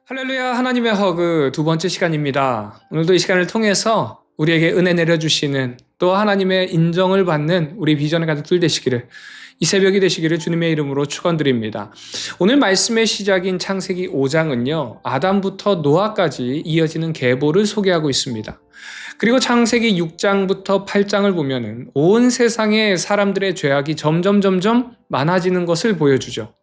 할렐루야, 하나님의 허그 두 번째 시간입니다. 오늘도 이 시간을 통해서 우리에게 은혜 내려주시는 또 하나님의 인정을 받는 우리 비전의 가족들 되시기를, 이 새벽이 되시기를 주님의 이름으로 축원드립니다. 오늘 말씀의 시작인 창세기 5장은요, 아담부터 노아까지 이어지는 계보를 소개하고 있습니다. 그리고 창세기 6장부터 8장을 보면은 온 세상의 사람들의 죄악이 점점 많아지는 것을 보여주죠.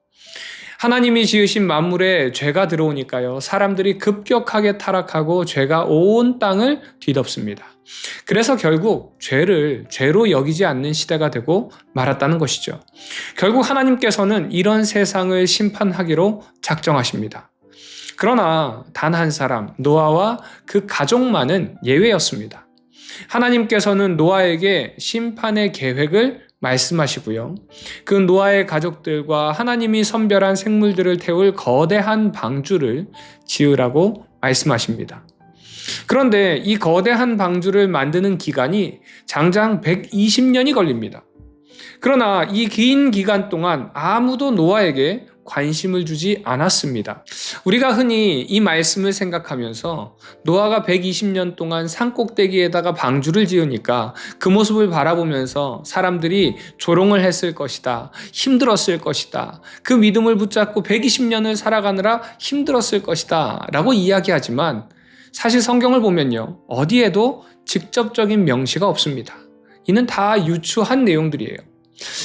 하나님이 지으신 만물에 죄가 들어오니까요, 사람들이 급격하게 타락하고 죄가 온 땅을 뒤덮습니다. 그래서 결국 죄를 죄로 여기지 않는 시대가 되고 말았다는 것이죠. 결국 하나님께서는 이런 세상을 심판하기로 작정하십니다. 그러나 단 한 사람, 노아와 그 가족만은 예외였습니다. 하나님께서는 노아에게 심판의 계획을 말씀하시고요, 그 노아의 가족들과 하나님이 선별한 생물들을 태울 거대한 방주를 지으라고 말씀하십니다. 그런데 이 거대한 방주를 만드는 기간이 장장 120년이 걸립니다. 그러나 이 긴 기간 동안 아무도 노아에게 관심을 주지 않았습니다. 우리가 흔히 이 말씀을 생각하면서 노아가 120년 동안 산꼭대기에다가 방주를 지으니까 그 모습을 바라보면서 사람들이 조롱을 했을 것이다, 힘들었을 것이다, 그 믿음을 붙잡고 120년을 살아가느라 힘들었을 것이다 라고 이야기하지만, 사실 성경을 보면요, 어디에도 직접적인 명시가 없습니다. 이는 다 유추한 내용들이에요.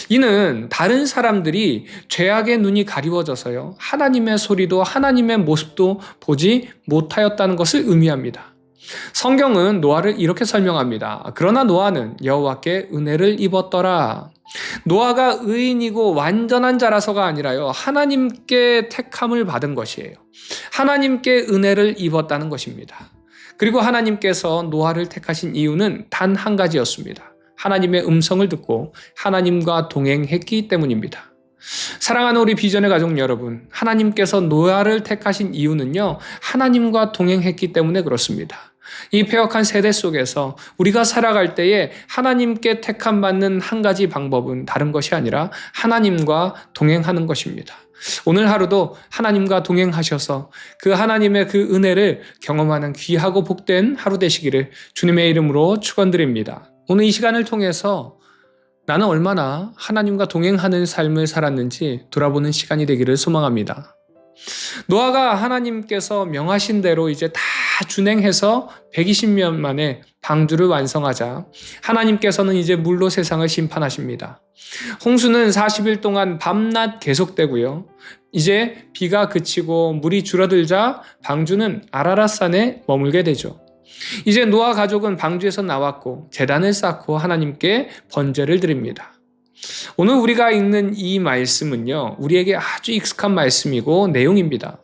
이는 다른 사람들이 죄악의 눈이 가리워져서요, 하나님의 소리도 하나님의 모습도 보지 못하였다는 것을 의미합니다. 성경은 노아를 이렇게 설명합니다. 그러나 노아는 여호와께 은혜를 입었더라. 노아가 의인이고 완전한 자라서가 아니라요, 하나님께 택함을 받은 것이에요. 하나님께 은혜를 입었다는 것입니다. 그리고 하나님께서 노아를 택하신 이유는 단 한 가지였습니다. 하나님의 음성을 듣고 하나님과 동행했기 때문입니다. 사랑하는 우리 비전의 가족 여러분, 하나님께서 노아를 택하신 이유는요, 하나님과 동행했기 때문에 그렇습니다. 이 패역한 세대 속에서 우리가 살아갈 때에 하나님께 택함 받는 한 가지 방법은 다른 것이 아니라 하나님과 동행하는 것입니다. 오늘 하루도 하나님과 동행하셔서 그 하나님의 그 은혜를 경험하는 귀하고 복된 하루 되시기를 주님의 이름으로 축원드립니다. 오늘 이 시간을 통해서 나는 얼마나 하나님과 동행하는 삶을 살았는지 돌아보는 시간이 되기를 소망합니다. 노아가 하나님께서 명하신 대로 이제 다 준행해서 120년 만에 방주를 완성하자 하나님께서는 이제 물로 세상을 심판하십니다. 홍수는 40일 동안 밤낮 계속되고요, 이제 비가 그치고 물이 줄어들자 방주는 아라랏산에 머물게 되죠. 이제 노아 가족은 방주에서 나왔고 제단을 쌓고 하나님께 번제를 드립니다. 오늘 우리가 읽는 이 말씀은요, 우리에게 아주 익숙한 말씀이고 내용입니다.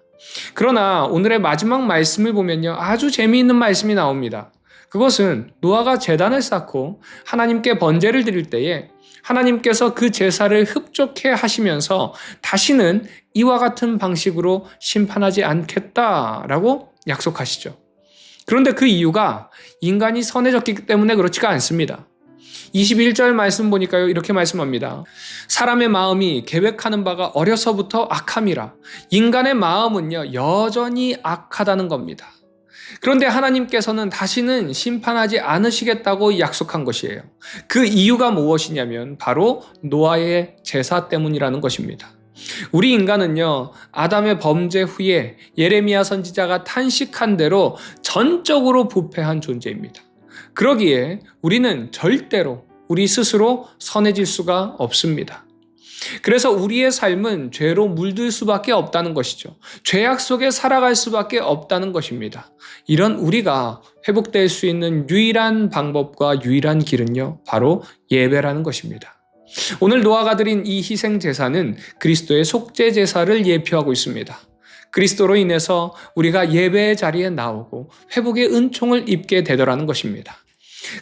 그러나 오늘의 마지막 말씀을 보면요, 아주 재미있는 말씀이 나옵니다. 그것은 노아가 제단을 쌓고 하나님께 번제를 드릴 때에 하나님께서 그 제사를 흡족해 하시면서 다시는 이와 같은 방식으로 심판하지 않겠다라고 약속하시죠. 그런데 그 이유가 인간이 선해졌기 때문에 그렇지가 않습니다. 21절 말씀 보니까요, 이렇게 말씀합니다. 사람의 마음이 계획하는 바가 어려서부터 악함이라. 인간의 마음은요, 여전히 악하다는 겁니다. 그런데 하나님께서는 다시는 심판하지 않으시겠다고 약속한 것이에요. 그 이유가 무엇이냐면 바로 노아의 제사 때문이라는 것입니다. 우리 인간은요, 아담의 범죄 후에 예레미야 선지자가 탄식한 대로 전적으로 부패한 존재입니다. 그러기에 우리는 절대로 우리 스스로 선해질 수가 없습니다. 그래서 우리의 삶은 죄로 물들 수밖에 없다는 것이죠. 죄악 속에 살아갈 수밖에 없다는 것입니다. 이런 우리가 회복될 수 있는 유일한 방법과 유일한 길은요, 바로 예배라는 것입니다. 오늘 노아가 드린 이 희생 제사는 그리스도의 속죄 제사를 예표하고 있습니다. 그리스도로 인해서 우리가 예배의 자리에 나오고 회복의 은총을 입게 되더라는 것입니다.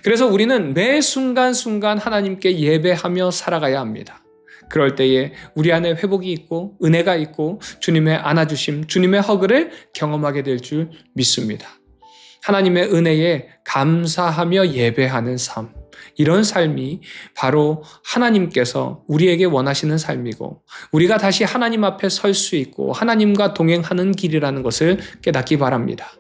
그래서 우리는 매 순간순간 하나님께 예배하며 살아가야 합니다. 그럴 때에 우리 안에 회복이 있고 은혜가 있고 주님의 안아주심, 주님의 허그를 경험하게 될 줄 믿습니다. 하나님의 은혜에 감사하며 예배하는 삶, 이런 삶이 바로 하나님께서 우리에게 원하시는 삶이고 우리가 다시 하나님 앞에 설 수 있고 하나님과 동행하는 길이라는 것을 깨닫기 바랍니다.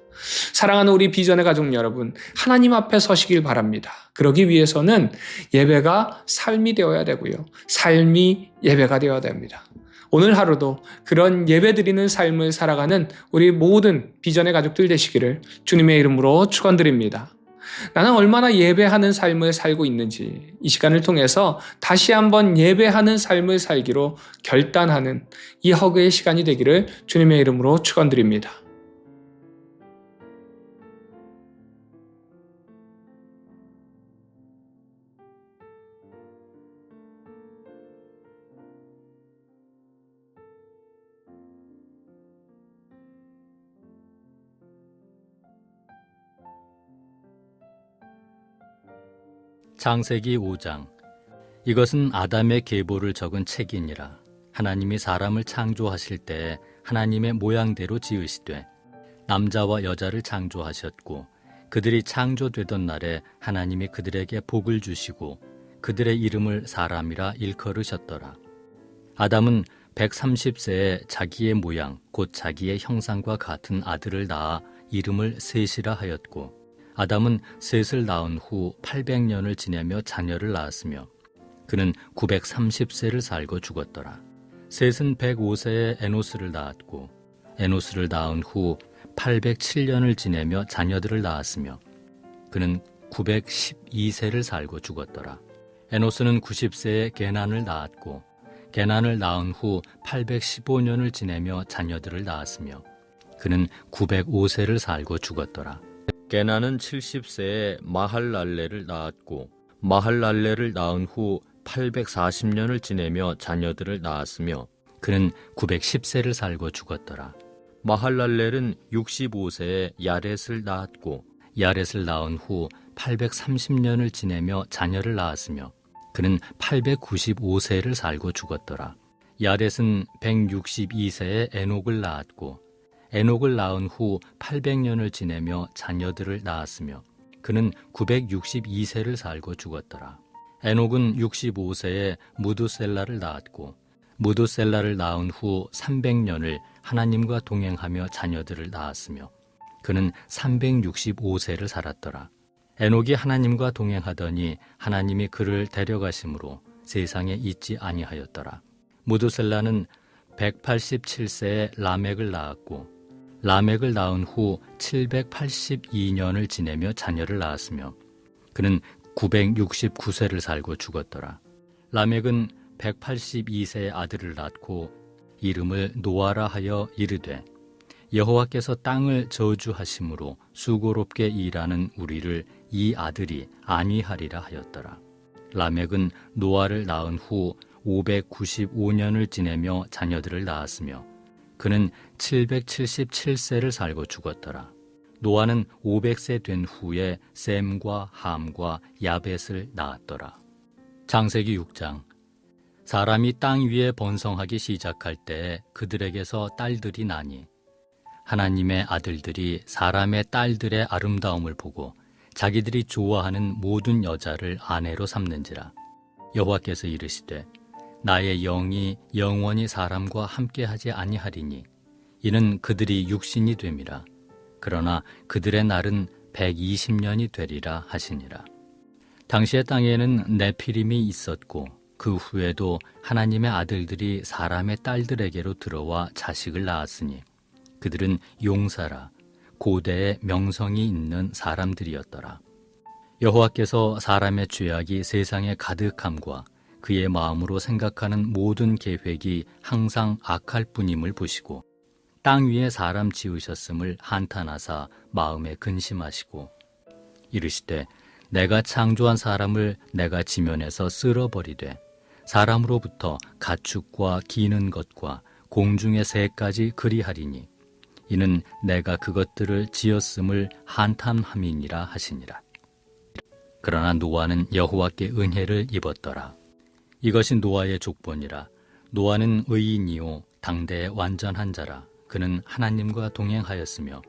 사랑하는 우리 비전의 가족 여러분, 하나님 앞에 서시길 바랍니다. 그러기 위해서는 예배가 삶이 되어야 되고요. 삶이 예배가 되어야 됩니다. 오늘 하루도 그런 예배드리는 삶을 살아가는 우리 모든 비전의 가족들 되시기를 주님의 이름으로 축원드립니다. 나는 얼마나 예배하는 삶을 살고 있는지 이 시간을 통해서 다시 한번 예배하는 삶을 살기로 결단하는 이 허그의 시간이 되기를 주님의 이름으로 축원드립니다. 창세기 5장. 이것은 아담의 계보를 적은 책이니라. 하나님이 사람을 창조하실 때에 하나님의 모양대로 지으시되 남자와 여자를 창조하셨고 그들이 창조되던 날에 하나님이 그들에게 복을 주시고 그들의 이름을 사람이라 일컬으셨더라. 아담은 130세에 자기의 모양 곧 자기의 형상과 같은 아들을 낳아 이름을 셋이라 하였고 아담은 셋을 낳은 후 800년을 지내며 자녀를 낳았으며 그는 930세를 살고 죽었더라. 셋은 105세에 에노스를 낳았고 에노스를 낳은 후 807년을 지내며 자녀들을 낳았으며 그는 912세를 살고 죽었더라. 에노스는 90세에 게난을 낳았고 게난을 낳은 후 815년을 지내며 자녀들을 낳았으며 그는 905세를 살고 죽었더라. 게난은 70세에 마할랄레를 낳았고 마할랄레를 낳은 후 840년을 지내며 자녀들을 낳았으며 그는 910세를 살고 죽었더라. 마할랄렐은 65세에 야렛을 낳았고 야렛을 낳은 후 830년을 지내며 자녀를 낳았으며 그는 895세를 살고 죽었더라. 야렛은 162세에 에녹을 낳았고 에녹을 낳은 후 800년을 지내며 자녀들을 낳았으며 그는 962세를 살고 죽었더라. 에녹은 65세에 무두셀라를 낳았고 무두셀라를 낳은 후 300년을 하나님과 동행하며 자녀들을 낳았으며 그는 365세를 살았더라. 에녹이 하나님과 동행하더니 하나님이 그를 데려가심으로 세상에 있지 아니하였더라. 무두셀라는 187세에 라멕을 낳았고 라멕을 낳은 후 782년을 지내며 자녀를 낳았으며 그는 969세를 살고 죽었더라. 라멕은 182세의 아들을 낳고 이름을 노아라 하여 이르되 여호와께서 땅을 저주하심으로 수고롭게 일하는 우리를 이 아들이 안위하리라 하였더라. 라멕은 노아를 낳은 후 595년을 지내며 자녀들을 낳았으며 그는 777세를 살고 죽었더라. 노아는 500세 된 후에 셈과 함과 야벳을 낳았더라. 창세기 6장. 사람이 땅 위에 번성하기 시작할 때 그들에게서 딸들이 나니 하나님의 아들들이 사람의 딸들의 아름다움을 보고 자기들이 좋아하는 모든 여자를 아내로 삼는지라. 여호와께서 이르시되 나의 영이 영원히 사람과 함께하지 아니하리니 이는 그들이 육신이 됨이라. 그러나 그들의 날은 120년이 되리라 하시니라. 당시의 땅에는 네피림이 있었고 그 후에도 하나님의 아들들이 사람의 딸들에게로 들어와 자식을 낳았으니 그들은 용사라 고대의 명성이 있는 사람들이었더라. 여호와께서 사람의 죄악이 세상에 가득함과 그의 마음으로 생각하는 모든 계획이 항상 악할 뿐임을 보시고 땅 위에 사람 지으셨음을 한탄하사 마음에 근심하시고 이르시되 내가 창조한 사람을 내가 지면에서 쓸어버리되 사람으로부터 가축과 기는 것과 공중의 새까지 그리하리니 이는 내가 그것들을 지었음을 한탄함이니라 하시니라. 그러나 노아는 여호와께 은혜를 입었더라. 이것이 노아의 족본이라. 노아는 의인이요 당대의 완전한 자라. 그는 하나님과 동행하였으며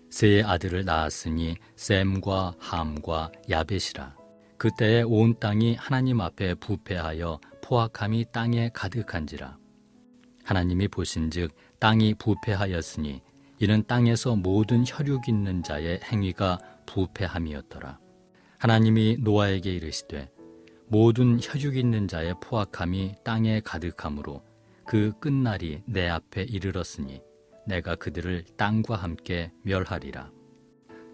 세 아들을 낳았으니 셈과 함과 야벳이라. 그때에 온 땅이 하나님 앞에 부패하여 포악함이 땅에 가득한지라. 하나님이 보신즉 땅이 부패하였으니 이는 땅에서 모든 혈육 있는 자의 행위가 부패함이었더라. 하나님이 노아에게 이르시되 모든 혈육 있는 자의 포악함이 땅에 가득하므로 그 끝날이 내 앞에 이르렀으니 내가 그들을 땅과 함께 멸하리라.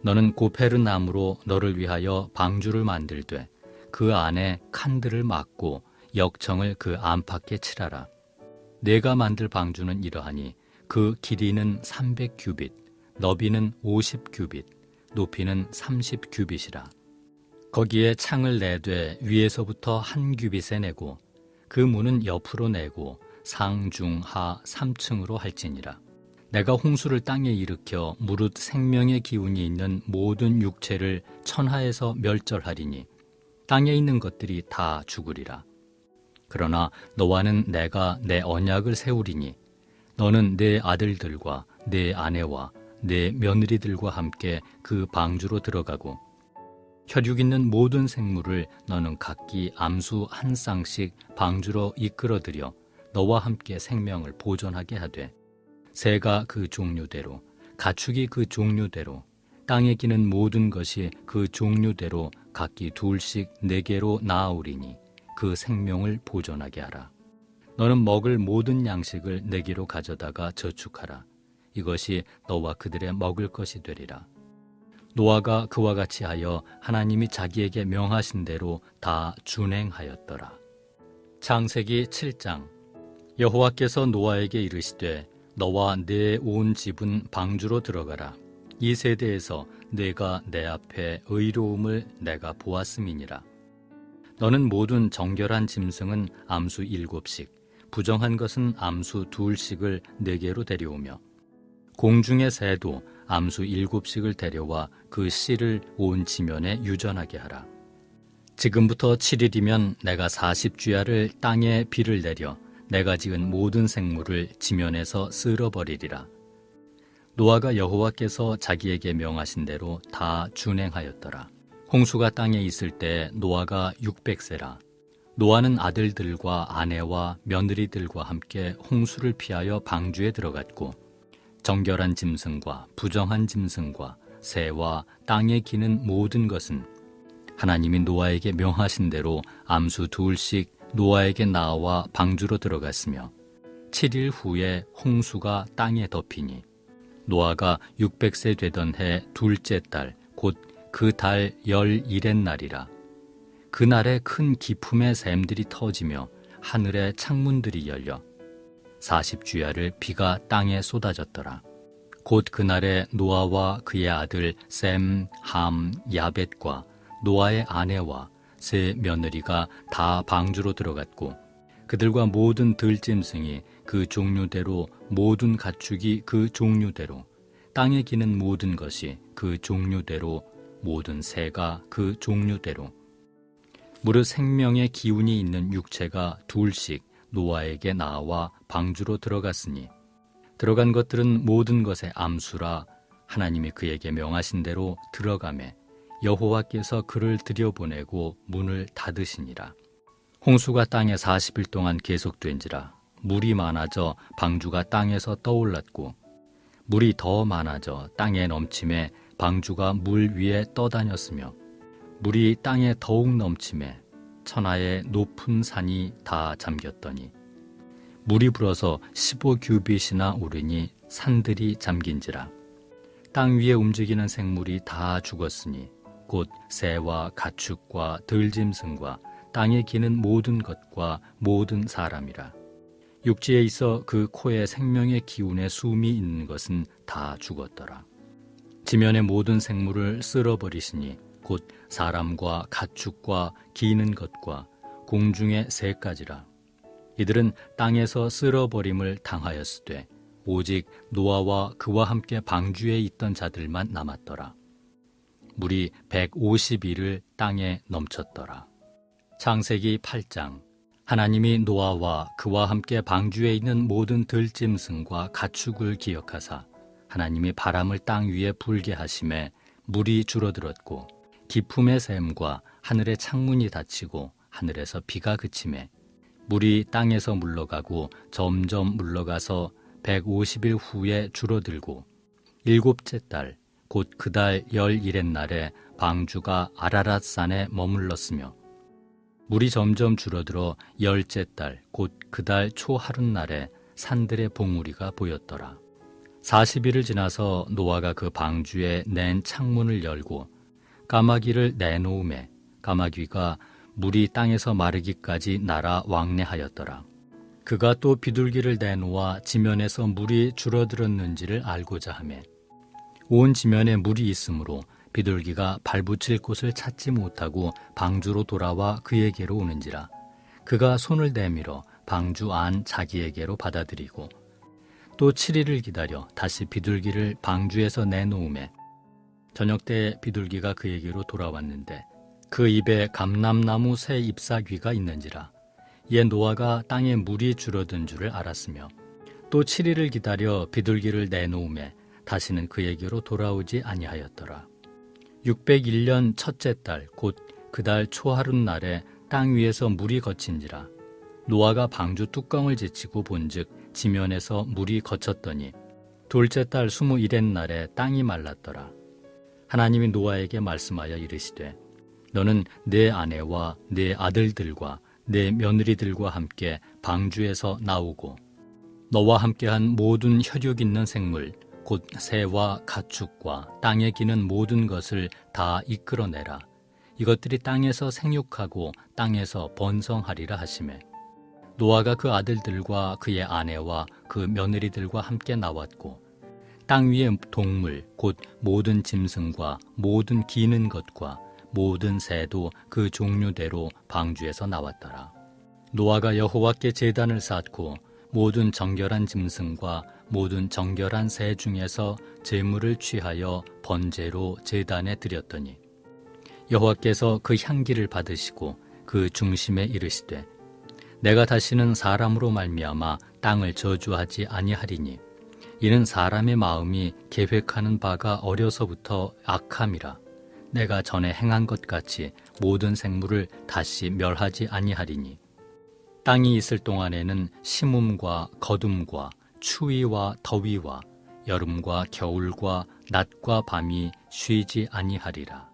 너는 고페르 나무로 너를 위하여 방주를 만들되 그 안에 칸들을 막고 역청을 그 안팎에 칠하라. 내가 만들 방주는 이러하니 그 길이는 300규빗, 너비는 50규빗, 높이는 30규빗이라. 거기에 창을 내되 위에서부터 한 규빗에 내고 그 문은 옆으로 내고 상, 중, 하 3층으로 할지니라. 내가 홍수를 땅에 일으켜 무릇 생명의 기운이 있는 모든 육체를 천하에서 멸절하리니 땅에 있는 것들이 다 죽으리라. 그러나 너와는 내가 내 언약을 세우리니 너는 내 아들들과 내 아내와 내 며느리들과 함께 그 방주로 들어가고 혈육 있는 모든 생물을 너는 각기 암수 한 쌍씩 방주로 이끌어들여 너와 함께 생명을 보존하게 하되 새가 그 종류대로 가축이 그 종류대로 땅에 기는 모든 것이 그 종류대로 각기 둘씩 네개로 나아오리니 그 생명을 보존하게 하라. 너는 먹을 모든 양식을 네개로 가져다가 저축하라. 이것이 너와 그들의 먹을 것이 되리라. 노아가 그와 같이 하여 하나님이 자기에게 명하신 대로 다 준행하였더라. 창세기 7장. 여호와께서 노아에게 이르시되 너와 내 온 집은 방주로 들어가라. 이 세대에서 내가 내 앞에 의로움을 내가 보았음이니라. 너는 모든 정결한 짐승은 암수 7씩, 부정한 것은 암수 2씩을 4개로 데려오며 공중의 새도 암수 7씩을 데려와 그 씨를 온 지면에 유전하게 하라. 지금부터 7일이면 내가 40주야를 땅에 비를 내려 내가 지은 모든 생물을 지면에서 쓸어버리리라. 노아가 여호와께서 자기에게 명하신 대로 다 준행하였더라. 홍수가 땅에 있을 때 노아가 600세라. 노아는 아들들과 아내와 며느리들과 함께 홍수를 피하여 방주에 들어갔고 정결한 짐승과 부정한 짐승과 새와 땅에 기는 모든 것은 하나님이 노아에게 명하신 대로 암수 2씩 노아에게 나와 방주로 들어갔으며 7일 후에 홍수가 땅에 덮이니 노아가 600세 되던 해 둘째 달 곧 그 달 11의 날이라. 그날에 큰 기품의 샘들이 터지며 하늘의 창문들이 열려 40주야를 비가 땅에 쏟아졌더라. 곧 그날에 노아와 그의 아들 셈, 함, 야벳과 노아의 아내와 세 며느리가 다 방주로 들어갔고 그들과 모든 들짐승이 그 종류대로 모든 가축이 그 종류대로 땅에 기는 모든 것이 그 종류대로 모든 새가 그 종류대로 무릇 생명의 기운이 있는 육체가 2씩 노아에게 나와 방주로 들어갔으니 들어간 것들은 모든 것의 암수라. 하나님이 그에게 명하신 대로 들어가매 여호와께서 그를 들여보내고 문을 닫으시니라. 홍수가 땅에 40일 동안 계속된지라. 물이 많아져 방주가 땅에서 떠올랐고 물이 더 많아져 땅에 넘침에 방주가 물 위에 떠다녔으며 물이 땅에 더욱 넘침에 천하의 높은 산이 다 잠겼더니 물이 불어서 15규빗이나 오르니 산들이 잠긴지라. 땅 위에 움직이는 생물이 다 죽었으니 곧 새와 가축과 들짐승과 땅에 기는 모든 것과 모든 사람이라. 육지에 있어 그 코에 생명의 기운의 숨이 있는 것은 다 죽었더라. 지면의 모든 생물을 쓸어버리시니 곧 사람과 가축과 기는 것과 공중의 새까지라. 이들은 땅에서 쓸어버림을 당하였으되 오직 노아와 그와 함께 방주에 있던 자들만 남았더라. 물이 150일을 땅에 넘쳤더라. 창세기 8장. 하나님이 노아와 그와 함께 방주에 있는 모든 들짐승과 가축을 기억하사 하나님이 바람을 땅 위에 불게 하심에 물이 줄어들었고 기품의 샘과 하늘의 창문이 닫히고 하늘에서 비가 그치매 물이 땅에서 물러가고 점점 물러가서 150일 후에 줄어들고 일곱째 달 곧 그 달 11의 날에 방주가 아라랏 산에 머물렀으며 물이 점점 줄어들어 10째 달 곧 그 달 초하룻날에 산들의 봉우리가 보였더라. 40일을 지나서 노아가 그 방주에 낸 창문을 열고 까마귀를 내놓음에 까마귀가 물이 땅에서 마르기까지 날아 왕래하였더라. 그가 또 비둘기를 내놓아 지면에서 물이 줄어들었는지를 알고자 하매 온 지면에 물이 있으므로 비둘기가 발붙일 곳을 찾지 못하고 방주로 돌아와 그에게로 오는지라. 그가 손을 내밀어 방주 안 자기에게로 받아들이고 또 7일을 기다려 다시 비둘기를 방주에서 내놓음에 저녁 때 비둘기가 그에게로 돌아왔는데 그 입에 감람나무 새 잎사귀가 있는지라. 이에 노아가 땅에 물이 줄어든 줄을 알았으며 또 7일을 기다려 비둘기를 내놓음에 다시는 그에게로 돌아오지 아니하였더라. 601년 첫째 달 곧 그 달 초하룻날에 땅 위에서 물이 거친지라. 노아가 방주 뚜껑을 제치고 본즉 지면에서 물이 거쳤더니 둘째 달 21의 날에 땅이 말랐더라. 하나님이 노아에게 말씀하여 이르시되 너는 내 아내와 내 아들들과 내 며느리들과 함께 방주에서 나오고 너와 함께한 모든 혈육 있는 생물 곧 새와 가축과 땅에 기는 모든 것을 다 이끌어내라. 이것들이 땅에서 생육하고 땅에서 번성하리라 하시매 노아가 그 아들들과 그의 아내와 그 며느리들과 함께 나왔고 땅 위의 동물 곧 모든 짐승과 모든 기는 것과 모든 새도 그 종류대로 방주에서 나왔더라. 노아가 여호와께 제단을 쌓고 모든 정결한 짐승과 모든 정결한 새 중에서 제물을 취하여 번제로 제단에 드렸더니 여호와께서 그 향기를 받으시고 그 중심에 이르시되 내가 다시는 사람으로 말미암아 땅을 저주하지 아니하리니 이는 사람의 마음이 계획하는 바가 어려서부터 악함이라. 내가 전에 행한 것 같이 모든 생물을 다시 멸하지 아니하리니 땅이 있을 동안에는 심음과 거둠과 추위와 더위와 여름과 겨울과 낮과 밤이 쉬지 아니하리라.